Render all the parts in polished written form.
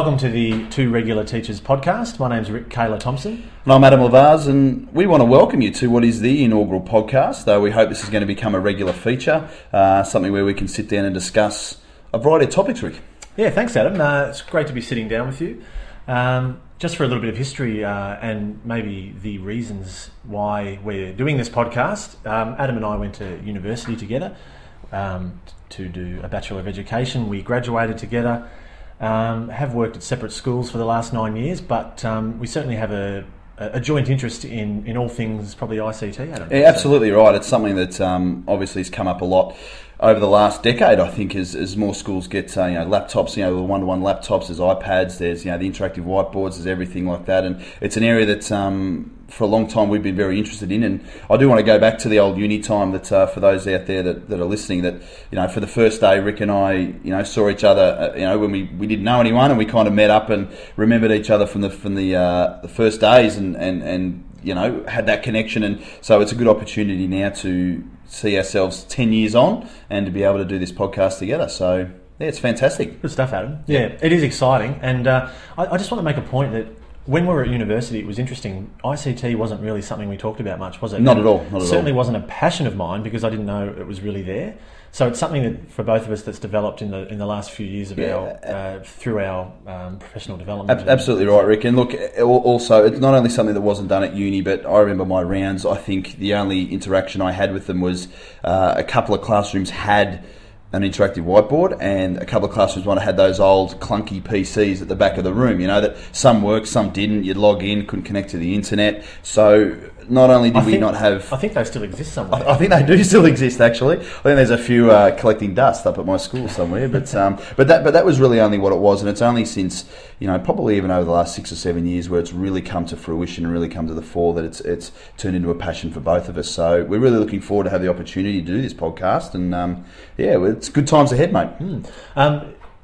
welcome to the Two Regular Teachers podcast. My name's Rick Thompson. And I'm Adam Lavaz, and we want to welcome you to what is the inaugural podcast, though we hope this is going to become a regular feature, something where we can sit down and discuss a variety of topics, Rick. Yeah, thanks, Adam. It's great to be sitting down with you. Just for a little bit of history and maybe the reasons why we're doing this podcast, Adam and I went to university together to do a Bachelor of Education. We graduated together. Have worked at separate schools for the last 9 years, but we certainly have a joint interest in all things probably ICT, Adam. Yeah, absolutely right. It's something that obviously has come up a lot over the last decade, I think, as more schools get laptops, the one-to-one laptops, there's iPads, there's the interactive whiteboards, there's everything like that, and it's an area that for a long time we've been very interested in. And I do want to go back to the old uni time, that for those out there that are listening, that for the first day, Rick and I saw each other when we didn't know anyone, and we kind of met up and remembered each other from the first days, and had that connection. And so it's a good opportunity now to see ourselves 10 years on and to be able to do this podcast together. So yeah, it's fantastic. Good stuff, Adam. Yeah, it is exciting. And I just want to make a point that when we were at university, it was interesting. ICT wasn't really something we talked about much, was it? Not at all. Certainly wasn't a passion of mine because I didn't know it was really there. So it's something that for both of us that's developed in the last few years of through our professional development. Absolutely right, Rick. And look, also it's not only something that wasn't done at uni, but I remember my rounds. I think the only interaction I had with them was a couple of classrooms had an interactive whiteboard, and a couple of classrooms might have had those old clunky PCs at the back of the room, that some worked, some didn't. You'd log in, couldn't connect to the internet. So not only did we not have... I think they still exist somewhere. I think they do still exist, actually. I think there's a few collecting dust up at my school somewhere, but that was really only what it was, and it's only since, probably even over the last 6 or 7 years where it's really come to fruition and really come to the fore that it's turned into a passion for both of us. So we're really looking forward to have the opportunity to do this podcast, and it's good times ahead, mate.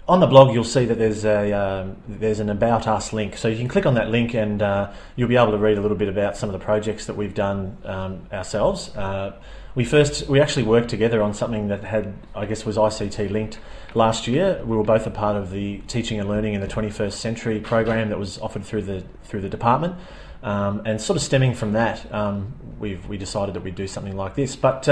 On the blog, you'll see that there's an About Us link, so you can click on that link and you'll be able to read a little bit about some of the projects that we've done ourselves. We actually worked together on something that was ICT linked last year. We were both a part of the Teaching and Learning in the 21st Century program that was offered through the department, and sort of stemming from that, we decided that we'd do something like this. But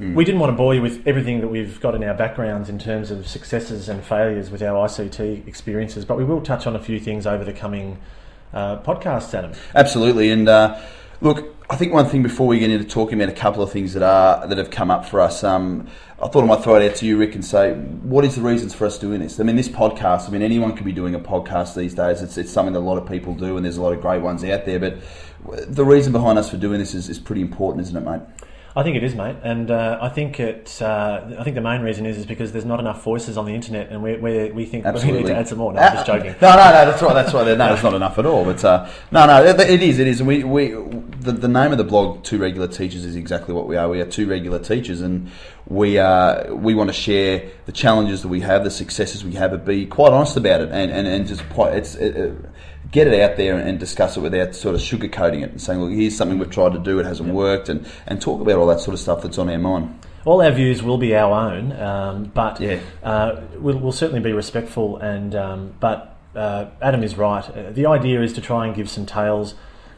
we didn't want to bore you with everything that we've got in our backgrounds in terms of successes and failures with our ICT experiences, but we will touch on a few things over the coming podcasts, Adam. Absolutely, and look, I think one thing before we get into talking about a couple of things that have come up for us, I thought I might throw it out to you, Rick, and say, what is the reasons for us doing this? This podcast, anyone can be doing a podcast these days. It's something that a lot of people do, and there's a lot of great ones out there, but the reason behind us for doing this is pretty important, isn't it, mate? I think it is, mate, and I think the main reason is because there's not enough voices on the internet, and we think we need to add some more. No, I'm just joking. No, that's right. No, it's not enough at all. But it is, and the name of the blog, Two Regular Teachers, is exactly what we are. We are two regular teachers, and we want to share the challenges that we have, the successes we have, but be quite honest about it, and just get it out there and discuss it without sort of sugarcoating it and saying, look, here's something we've tried to do, it hasn't worked, and talk about all that sort of stuff that's on our mind. All our views will be our own, but we'll certainly be respectful. But Adam is right. The idea is to try and give some tales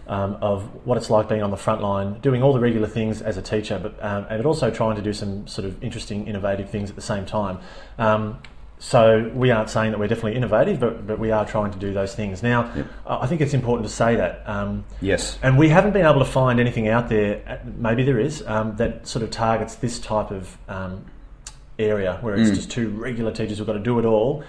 of what it's like being on the front line, doing all the regular things as a teacher, but also trying to do some sort of interesting, innovative things at the same time. So we aren't saying that we're definitely innovative, but we are trying to do those things. Now, I think it's important to say that. Yes. And we haven't been able to find anything out there, maybe there is, that sort of targets this type of area where it's just two regular teachers who've got to do it all,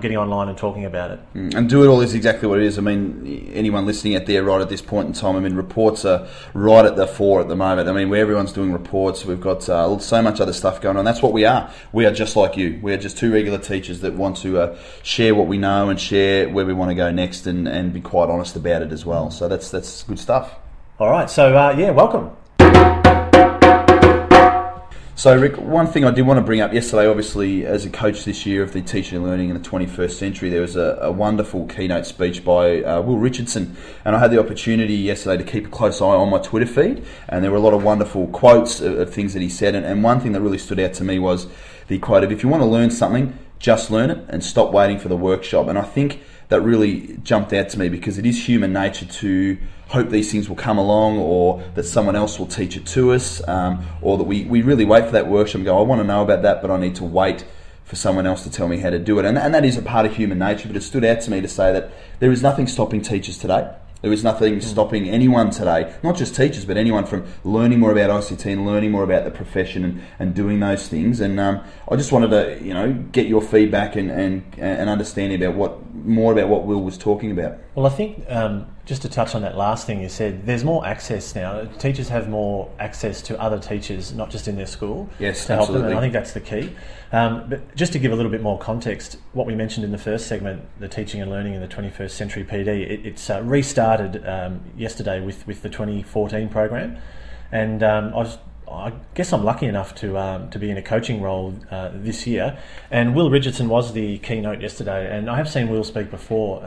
getting online and talking about it. And do it all is exactly what it is. Anyone listening out there right at this point in time, reports are right at the fore at the moment. Where everyone's doing reports, we've got so much other stuff going on. That's what we are. We are just like you. We are just two regular teachers that want to share what we know and share where we want to go next, and be quite honest about it as well. So that's good stuff. All right. So welcome. So, Rick, one thing I did want to bring up yesterday, obviously, as a coach this year of the Teaching and Learning in the 21st Century, there was a wonderful keynote speech by Will Richardson, and I had the opportunity yesterday to keep a close eye on my Twitter feed, and there were a lot of wonderful quotes of things that he said, and one thing that really stood out to me was the quote of, if you want to learn something, just learn it and stop waiting for the workshop. And I think that really jumped out to me, because it is human nature to hope these things will come along, or that someone else will teach it to us, or that we really wait for that workshop and go, I want to know about that, but I need to wait for someone else to tell me how to do it. And that is a part of human nature, but it stood out to me to say that there is nothing stopping teachers today. There is nothing stopping anyone today, not just teachers, but anyone from learning more about ICT and learning more about the profession and doing those things. And I just wanted to, get your feedback and understanding about more about what Will was talking about. Well, I think just to touch on that last thing you said, there's more access now. Teachers have more access to other teachers, not just in their school, yes, to help absolutely. them. And I think that's the key. But just to give a little bit more context, what we mentioned in the first segment, the teaching and learning in the 21st century PD, it's restarted yesterday with the 2014 program, and I guess I'm lucky enough to be in a coaching role this year. And Will Richardson was the keynote yesterday, and I have seen Will speak before.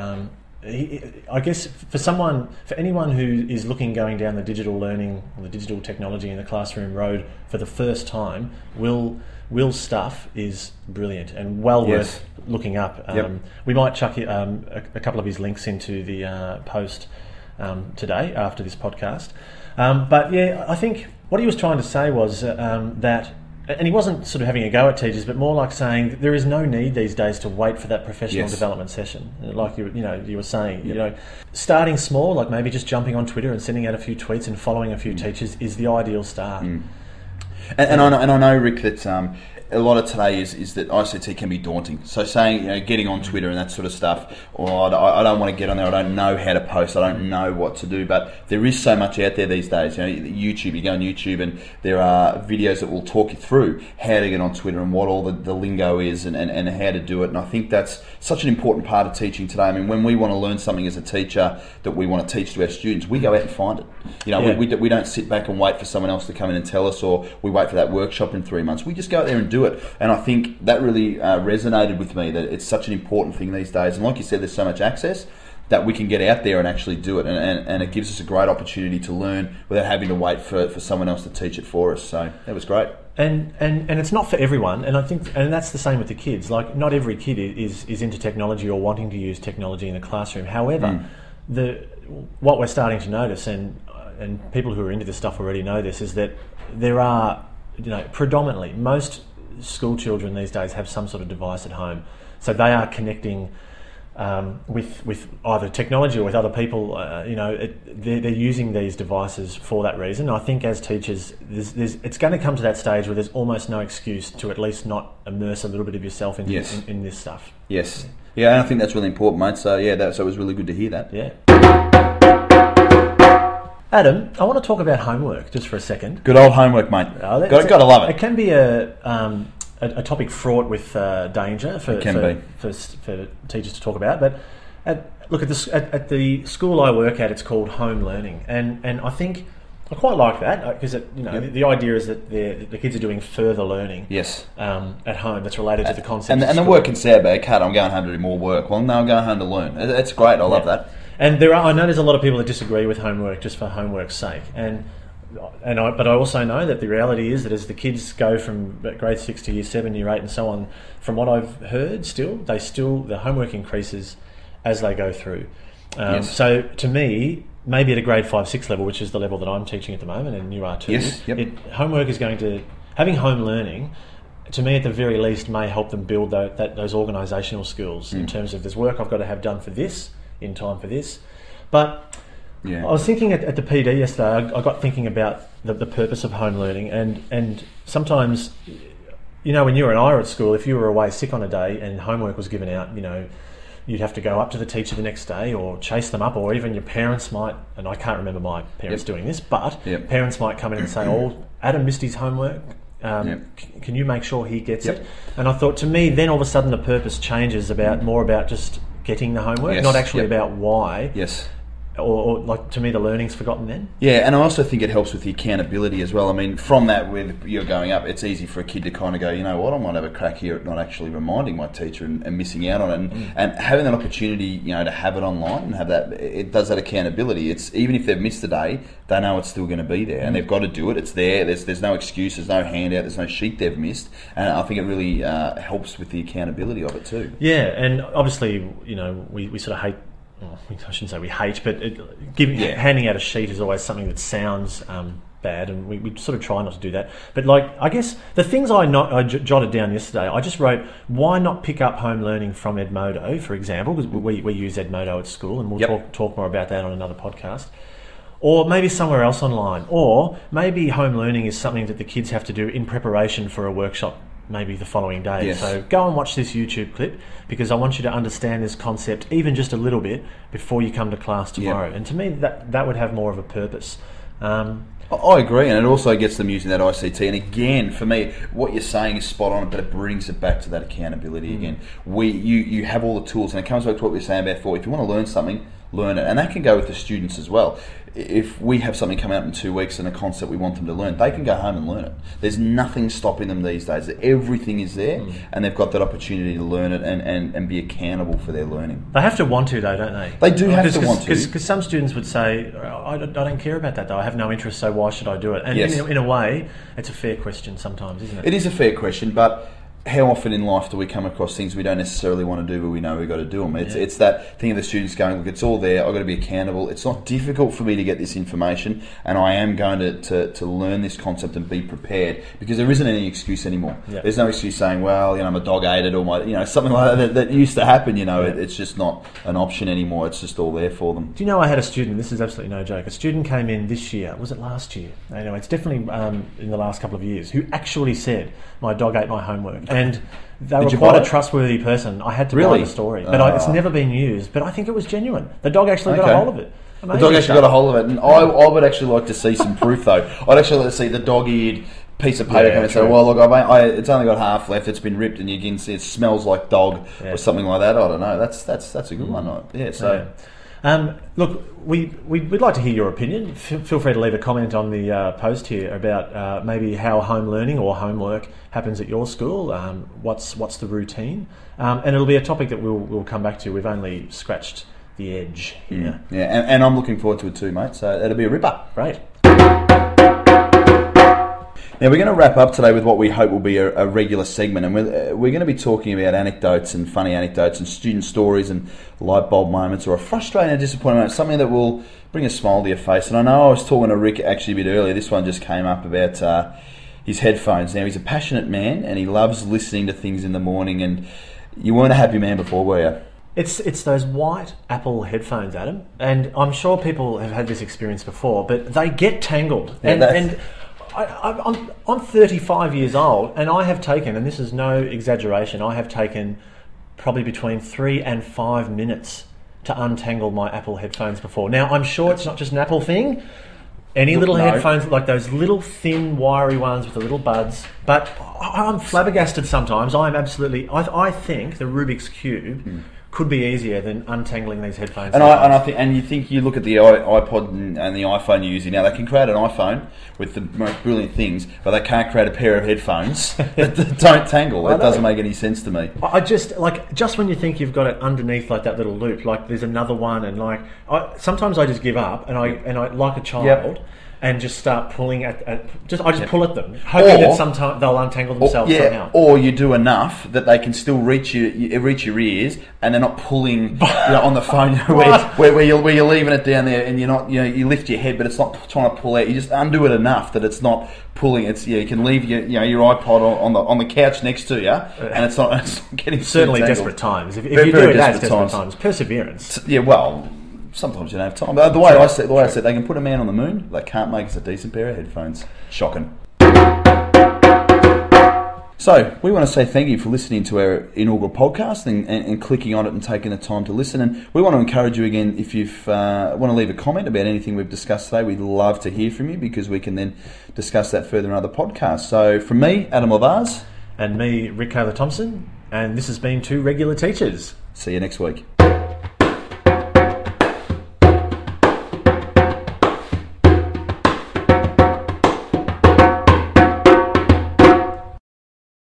I guess for anyone who is going down the digital learning or the digital technology in the classroom road for the first time, Will's stuff is brilliant and well worth looking up. We might chuck a couple of his links into the post today after this podcast. But yeah, I think what he was trying to say was that, and he wasn't sort of having a go at teachers, but more like saying there is no need these days to wait for that professional development session. Like you were saying, starting small, like maybe just jumping on Twitter and sending out a few tweets and following a few teachers is the ideal start. And I know, Rick, that a lot of today is that ICT can be daunting. So saying, getting on Twitter and that sort of stuff, or I don't want to get on there, I don't know how to post, I don't know what to do, but there is so much out there these days. YouTube, you go on YouTube and there are videos that will talk you through how to get on Twitter and what all the lingo is and how to do it. And I think that's such an important part of teaching today. I mean, when we want to learn something as a teacher that we want to teach to our students, we go out and find it. We don't sit back and wait for someone else to come in and tell us, or we wait for that workshop in 3 months. We just go out there and do it. And I think that really resonated with me, that it's such an important thing these days. And like you said, there's so much access that we can get out there and actually do it. And it gives us a great opportunity to learn without having to wait for someone else to teach it for us. So that was great. And it's not for everyone, and I think, and that's the same with the kids. Like, not every kid is into technology or wanting to use technology in the classroom. However, what we're starting to notice, and people who are into this stuff already know this, is that there are, predominantly most school children these days have some sort of device at home, so they are connecting with either technology or with other people. They're using these devices for that reason. I think as teachers, it's going to come to that stage where there's almost no excuse to at least not immerse a little bit of yourself in this stuff. Yes. Yeah, and I think that's really important, mate. So so it was really good to hear that. Yeah. Adam, I want to talk about homework just for a second. Good old homework, mate. Got to love it. It can be a topic fraught with danger for teachers to talk about. But at the school I work at, it's called home learning, and I think I quite like that, because the idea is that the kids are doing further learning. Yes. At home, that's related to the concept. And the work can sound bad. Cat, I'm going home to do more work. Well, no, I'm going home to learn. It's great. I love that. And I know there's a lot of people that disagree with homework just for homework's sake, but I also know that the reality is that as the kids go from grade 6 to year 7, year 8 and so on, from what I've heard, the homework increases as they go through. So to me, maybe at a grade 5, 6 level, which is the level that I'm teaching at the moment, and you are too, homework is having home learning, to me at the very least, may help them build those organisational skills in terms of there's work I've got to have done for this, in time for this. But I was thinking at the PD yesterday, I got thinking about the purpose of home learning, and sometimes, when you and I were at school, if you were away sick on a day and homework was given out, you'd have to go up to the teacher the next day or chase them up, or even your parents might, and I can't remember my parents doing this, but parents might come in and say, Adam missed his homework, can you make sure he gets it? And I thought, to me, then all of a sudden the purpose changes more about just getting the homework, not actually about why. Yes. or like, to me, the learning's forgotten then. Yeah, and I also think it helps with the accountability as well. I mean, from that, with you're going up, it's easy for a kid to kind of go, you know what, I might have a crack here at not actually reminding my teacher and missing out on it. And having that opportunity, to have it online and have that, it does that accountability. It's even if they've missed a day, they know it's still going to be there, and they've got to do it. It's there. There's no excuse. There's no handout. There's no sheet they've missed, and I think it really helps with the accountability of it too. Yeah, and obviously, we sort of hate. Well, I shouldn't say we hate, but handing out a sheet is always something that sounds bad, and we sort of try not to do that. But I guess the things I jotted down yesterday, I just wrote, why not pick up home learning from Edmodo, for example, because we use Edmodo at school, and we'll talk more about that on another podcast. Or maybe somewhere else online. Or maybe home learning is something that the kids have to do in preparation for a workshop maybe the following day. Yes. So go and watch this YouTube clip, because I want you to understand this concept even just a little bit before you come to class tomorrow. And to me, that would have more of a purpose. I agree, and it also gets them using that ICT. And again, for me, what you're saying is spot on, but it brings it back to that accountability again. You have all the tools, and it comes back to what we were saying about before. If you want to learn something, learn it. And that can go with the students as well. If we have something come out in 2 weeks and a concept we want them to learn, they can go home and learn it. There's nothing stopping them these days. Everything is there, and they've got that opportunity to learn it and be accountable for their learning. They have to want to, though, don't they? They do have to want to. Because some students would say, I don't care about that, though. I have no interest, so why should I do it? And yes. in a way, it's a fair question sometimes, isn't it? It is a fair question, but how often in life do we come across things we don't necessarily want to do, but we know we've got to do them? It's that thing of the students going, look, it's all there, I've got to be accountable. It's not difficult for me to get this information, and I am going to learn this concept and be prepared, because there isn't any excuse anymore. Yeah. There's no excuse saying, well, my dog ate it, or something like that used to happen. It's just not an option anymore. It's just all there for them. Do you know, I had a student, this is absolutely no joke, a student came in this year, was it last year? Anyway, it's definitely in the last couple of years, who actually said, my dog ate my homework. And they were quite a trustworthy person. I had to buy the story. But it's never been used. But I think it was genuine. The dog actually got a hold of it. Amazing. The dog actually got a hold of it. And I would actually like to see some proof, though. I'd actually like to see the dog-eared piece of paper come and say, well, look, it's only got half left, it's been ripped, and you can see it smells like dog, or something like that. I don't know. That's a good one. Yeah, so... Look, we'd like to hear your opinion. Feel free to leave a comment on the post here about maybe how home learning or homework happens at your school. What's the routine? And it'll be a topic that we'll come back to. We've only scratched the edge here. Yeah, and I'm looking forward to it too, mate. So it'll be a ripper. Great. Now we're going to wrap up today with what we hope will be a regular segment, and we're going to be talking about anecdotes and funny anecdotes and student stories and light bulb moments, or a frustrating and disappointing moment, something that will bring a smile to your face. And I know I was talking to Rick actually a bit earlier. This one just came up about his headphones. Now he's a passionate man and he loves listening to things in the morning. And you weren't a happy man before, were you? It's those white Apple headphones, Adam, and I'm sure people have had this experience before, but they get tangled. And I'm 35 years old, and I have taken, and this is no exaggeration, I have taken probably between 3 and 5 minutes to untangle my Apple headphones before. Now, I'm sure it's not just an Apple thing. Any little headphones, like those little thin, wiry ones with the little buds. But I'm flabbergasted sometimes. I think the Rubik's Cube could be easier than untangling these headphones. And you look at the iPod and the iPhone you're using now, they can create an iPhone with the most brilliant things, but they can't create a pair of headphones that don't tangle. It doesn't make any sense to me. I just when you think you've got it underneath like that little loop, like there's another one, and sometimes I just give up and I like a child. And just start pulling I just pull at them, hoping that sometime they'll untangle themselves somehow. Or you do enough that they can still reach your ears, and they're not pulling on the phone where you're leaving it down there, and you're not you lift your head, but it's not trying to pull out. You just undo it enough that it's not pulling. It's you can leave your iPod on the couch next to you, and it's not getting certainly desperate times. If you do it, that's desperate times. Perseverance. Yeah, well. Sometimes you don't have time. But the way I said, they can put a man on the moon. They can't make us a decent pair of headphones. Shocking. So, we want to say thank you for listening to our inaugural podcast and clicking on it and taking the time to listen. And we want to encourage you again, if you want to leave a comment about anything we've discussed today, we'd love to hear from you, because we can then discuss that further in other podcasts. So, from me, Adam Lavaz. And me, Rick Taylor-Thompson. And this has been Two Regular Teachers. See you next week.